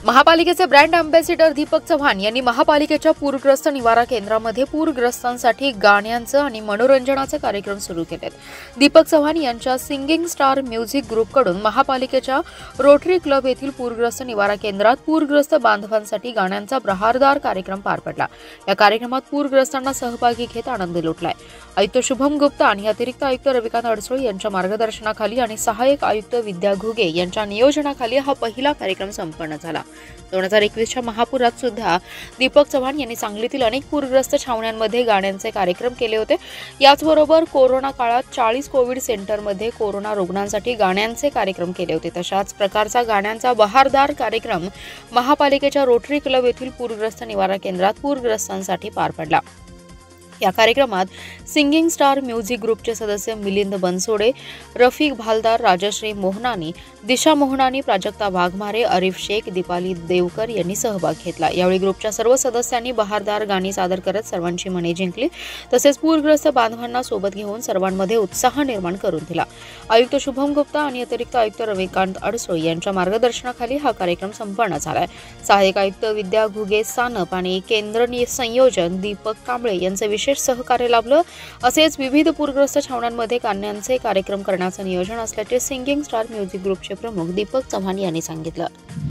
महापालिकेचे brand ambassador Deepak Chavan यांनी महापालिकेच्या पूरग्रस्त निवारा केंद्रामध्ये पूरग्रस्तांसाठी गाण्यांचं आणि मनोरंजनाचे कार्यक्रम सुरू केलेत। दीपक चव्हाण यांच्या सिंगिंग स्टार म्युझिक ग्रुपकडून महापालिकेच्या रोटरी क्लब येथील पूरग्रस्त निवारा केंद्रात पूरग्रस्त बांधवांसाठी गाण्यांचा बहारदार कार्यक्रम पार पडला। या कार्यक्रमात पूरग्रस्तांना सहभागी घेत आनंद लुटलाय। आयुक्त शुभम गुप्ता आणि अतिरिक्त आयुक्त रविकांत अडसूळ यांच्या मार्गदर्शनाखाली आणि सहाय्यक आयुक्त विद्या घुगे यांच्या नियोजनाखाली हा पहिला कार्यक्रम संपन्न झाला। 2021च्या महापुरात सुद्धा दीपक चव्हाण यांनी सांगलीतील अनेक पूरग्रस्त छावण्यांमध्ये गाण्यांचे कार्यक्रम केले होते। याचबरोबर कोरोना काळात 40 कोविड सेंटरमध्ये कोरोना रुग्णांसाठी गाण्यांचे कार्यक्रम केले होते। तशाच प्रकारचा गाण्यांचा बहारदार कार्यक्रम महापालिकेच्या रोटरी क्लब येथील पूरग्रस्त निवारा केंद्रात पूरग्रस्तांसाठी पार पडला। या कार्यक्रमात सिंगिंग स्टार म्युझिक ग्रुपचे सदस्य मिलिंद बनसोडे, रफिक भालदार, राजश्री मोहनानी, दिशा मोहनानी, प्राजक्ता वाघमारे, अरिफ शेख, दीपाली देवकर यांनी सहभाग घेतला। यावेळी ग्रुपच्या सर्व सदस्यांनी बहारदार गाणी सादर करत सर्वांची मने जिंकली। तसेच पूरग्रस्त बांधवांना सोबत घेऊन सर्वांमध्ये उत्साह निर्माण करून दिला। आयुक्त शुभम गुप्ता आणि अतिरिक्त आयुक्त रविकांत अडसूळ यांच्या मार्गदर्शनाखाली हा कार्यक्रम संपन्न झालाय। सहाय्यक आयुक्त विद्या घुगे सानप आणि केंद्र संयोजन दीपक कांबळे यांचे विशेष सहकार्य लाभलं। असेच विविध पूरग्रस्त छावण्यांमध्ये गाण्यांचे कार्यक्रम करण्याचे नियोजन असल्याचे सिंगिंग स्टार म्युझिक ग्रुपचे प्रमुख दीपक चव्हाण यांनी सांगितलं।